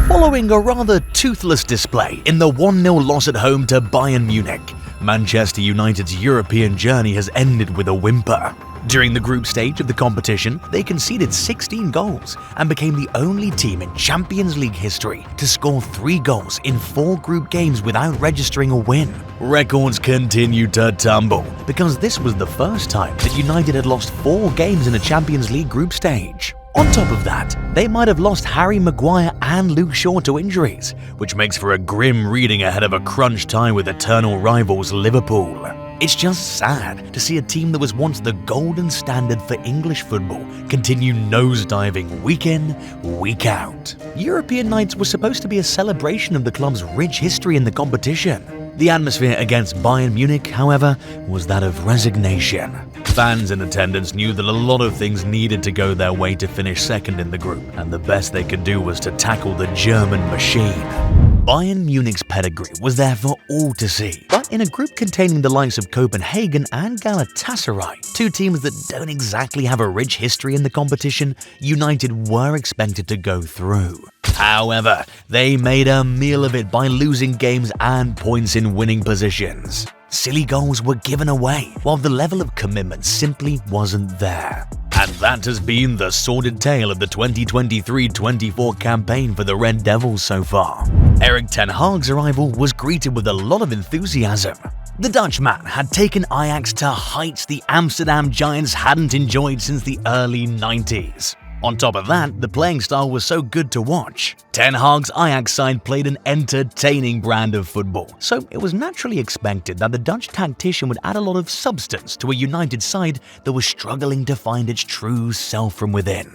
Following a rather toothless display in the 1-0 loss at home to Bayern Munich, Manchester United's European journey has ended with a whimper. During the group stage of the competition, they conceded 16 goals and became the only team in Champions League history to score 3 goals in 4 group games without registering a win. Records continued to tumble because this was the first time that United had lost 4 games in a Champions League group stage. On top of that, they might have lost Harry Maguire and Luke Shaw to injuries, which makes for a grim reading ahead of a crunch tie with eternal rivals Liverpool. It's just sad to see a team that was once the golden standard for English football continue nosediving week in, week out. European nights were supposed to be a celebration of the club's rich history in the competition. The atmosphere against Bayern Munich, however, was that of resignation. Fans in attendance knew that a lot of things needed to go their way to finish second in the group, and the best they could do was to tackle the German machine. Bayern Munich's pedigree was there for all to see, but in a group containing the likes of Copenhagen and Galatasaray, 2 teams that don't exactly have a rich history in the competition, United were expected to go through. However, they made a meal of it by losing games and points in winning positions. Silly goals were given away, while the level of commitment simply wasn't there. And that has been the sordid tale of the 2023-24 campaign for the Red Devils so far. Erik ten Hag's arrival was greeted with a lot of enthusiasm. The Dutchman had taken Ajax to heights the Amsterdam Giants hadn't enjoyed since the early 90s. On top of that, the playing style was so good to watch. Ten Hag's Ajax side played an entertaining brand of football, so it was naturally expected that the Dutch tactician would add a lot of substance to a United side that was struggling to find its true self from within.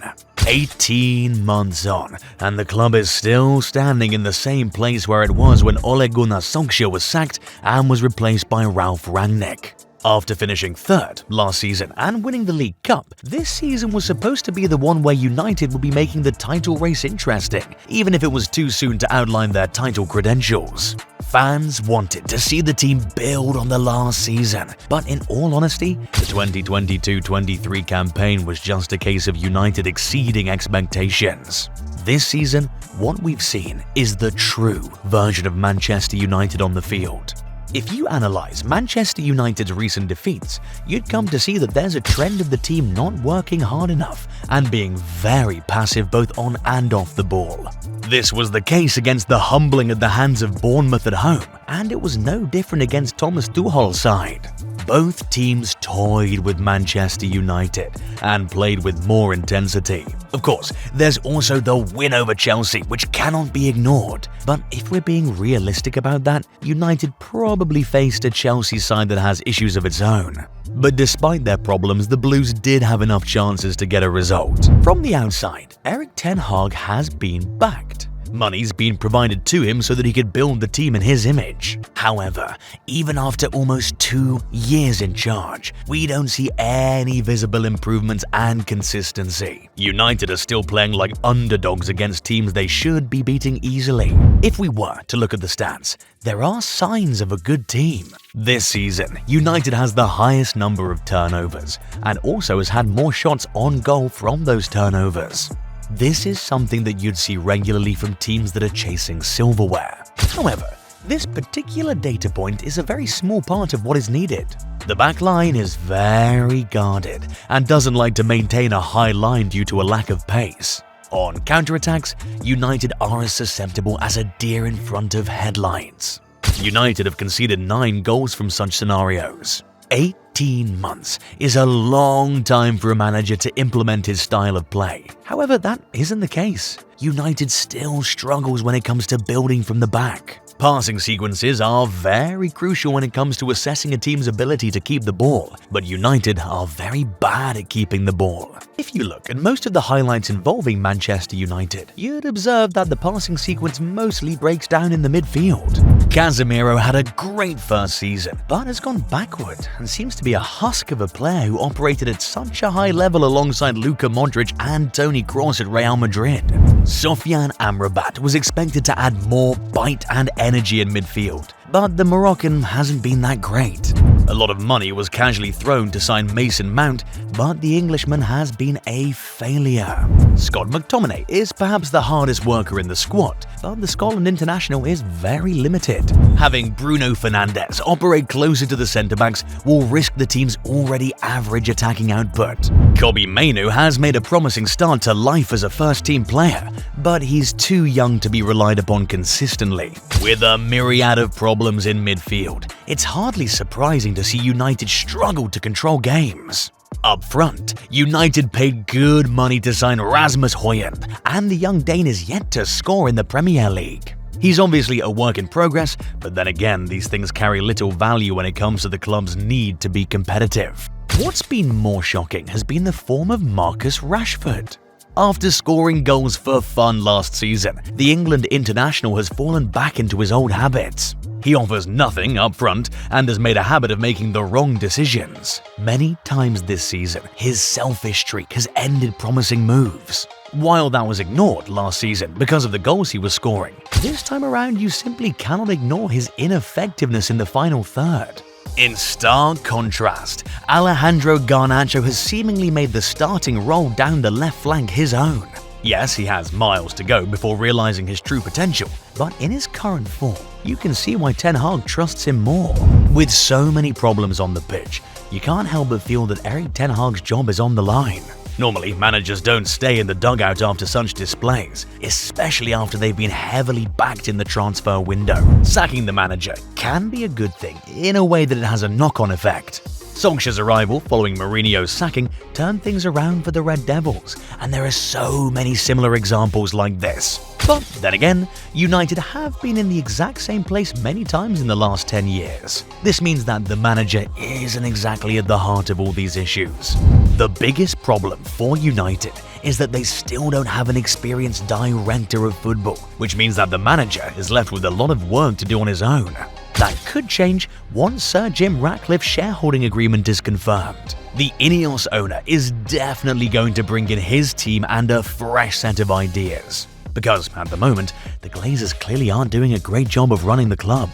18 months on, and the club is still standing in the same place where it was when Ole Gunnar Solskjaer was sacked and was replaced by Ralf Rangnick. After finishing 3rd last season and winning the League Cup, this season was supposed to be the one where United would be making the title race interesting, even if it was too soon to outline their title credentials. Fans wanted to see the team build on the last season, but in all honesty, the 2022-23 campaign was just a case of United exceeding expectations. This season, what we've seen is the true version of Manchester United on the field. If you analyze Manchester United's recent defeats, you'd come to see that there's a trend of the team not working hard enough and being very passive both on and off the ball. This was the case against the humbling at the hands of Bournemouth at home, and it was no different against Thomas Tuchel's side. Both teams toyed with Manchester United and played with more intensity. Of course, there's also the win over Chelsea, which cannot be ignored. But if we're being realistic about that, United probably faced a Chelsea side that has issues of its own. But despite their problems, the Blues did have enough chances to get a result. From the outside, Erik ten Hag has been backed. Money's been provided to him so that he could build the team in his image. However, even after almost 2 years in charge, we don't see any visible improvements and consistency. United are still playing like underdogs against teams they should be beating easily. If we were to look at the stats, there are signs of a good team. This season, United has the highest number of turnovers and also has had more shots on goal from those turnovers. This is something that you'd see regularly from teams that are chasing silverware. However, this particular data point is a very small part of what is needed. The back line is very guarded and doesn't like to maintain a high line due to a lack of pace. On counterattacks, United are as susceptible as a deer in front of headlights. United have conceded 9 goals from such scenarios. 18 months is a long time for a manager to implement his style of play. However, that isn't the case. United still struggles when it comes to building from the back. Passing sequences are very crucial when it comes to assessing a team's ability to keep the ball, but United are very bad at keeping the ball. If you look at most of the highlights involving Manchester United, you'd observe that the passing sequence mostly breaks down in the midfield. Casemiro had a great first season, but has gone backward and seems to be a husk of a player who operated at such a high level alongside Luka Modric and Toni Kroos at Real Madrid. Sofiane Amrabat was expected to add more bite and energy in midfield, but the Moroccan hasn't been that great. A lot of money was casually thrown to sign Mason Mount, but the Englishman has been a failure. Scott McTominay is perhaps the hardest worker in the squad, but the Scotland international is very limited. Having Bruno Fernandes operate closer to the centre-backs will risk the team's already average attacking output. Kobbie Mainoo has made a promising start to life as a first-team player, but he's too young to be relied upon consistently. With a myriad of problems in midfield, it's hardly surprising to see United struggle to control games. Up front, United paid good money to sign Rasmus Højlund, and the young Dane is yet to score in the Premier League. He's obviously a work in progress, but then again, these things carry little value when it comes to the club's need to be competitive. What's been more shocking has been the form of Marcus Rashford. After scoring goals for fun last season, the England international has fallen back into his old habits. He offers nothing up front and has made a habit of making the wrong decisions. Many times this season, his selfish streak has ended promising moves. While that was ignored last season because of the goals he was scoring, this time around you simply cannot ignore his ineffectiveness in the final third. In stark contrast, Alejandro Garnacho has seemingly made the starting role down the left flank his own. Yes, he has miles to go before realizing his true potential, but in his current form, you can see why Ten Hag trusts him more. With so many problems on the pitch, you can't help but feel that Erik Ten Hag's job is on the line. Normally, managers don't stay in the dugout after such displays, especially after they've been heavily backed in the transfer window. Sacking the manager can be a good thing in a way that it has a knock-on effect. Solskjaer's arrival following Mourinho's sacking turned things around for the Red Devils, and there are so many similar examples like this. But then again, United have been in the exact same place many times in the last 10 years. This means that the manager isn't exactly at the heart of all these issues. The biggest problem for United is that they still don't have an experienced director of football, which means that the manager is left with a lot of work to do on his own. That could change once Sir Jim Ratcliffe's shareholding agreement is confirmed. The Ineos owner is definitely going to bring in his team and a fresh set of ideas. Because at the moment, the Glazers clearly aren't doing a great job of running the club.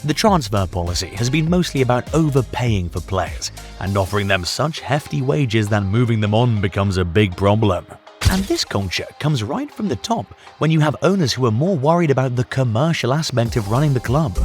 The transfer policy has been mostly about overpaying for players and offering them such hefty wages that moving them on becomes a big problem. And this culture comes right from the top when you have owners who are more worried about the commercial aspect of running the club.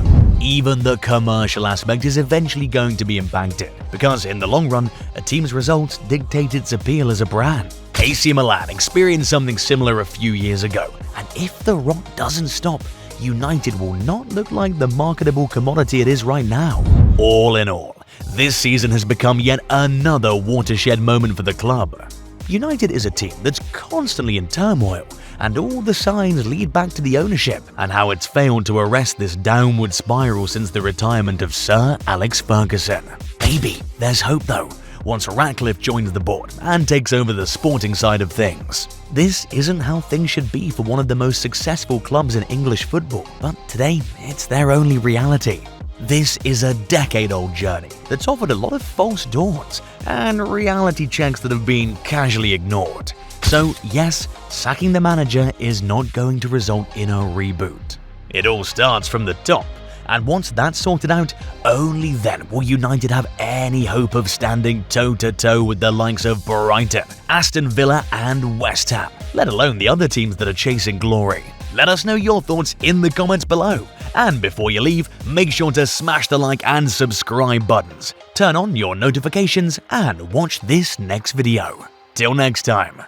Even the commercial aspect is eventually going to be impacted, because in the long run, a team's results dictate its appeal as a brand. AC Milan experienced something similar a few years ago, and if the rot doesn't stop, United will not look like the marketable commodity it is right now. All in all, this season has become yet another watershed moment for the club. United is a team that's constantly in turmoil, and all the signs lead back to the ownership and how it's failed to arrest this downward spiral since the retirement of Sir Alex Ferguson. Maybe there's hope though, once Ratcliffe joins the board and takes over the sporting side of things. This isn't how things should be for one of the most successful clubs in English football, but today it's their only reality. This is a decade-old journey that's offered a lot of false dawns and reality checks that have been casually ignored. So yes, sacking the manager is not going to result in a reboot. It all starts from the top, and once that's sorted out, only then will United have any hope of standing toe-to-toe with the likes of Brighton, Aston Villa and West Ham, let alone the other teams that are chasing glory. Let us know your thoughts in the comments below. And before you leave, make sure to smash the like and subscribe buttons, turn on your notifications, and watch this next video. Till next time.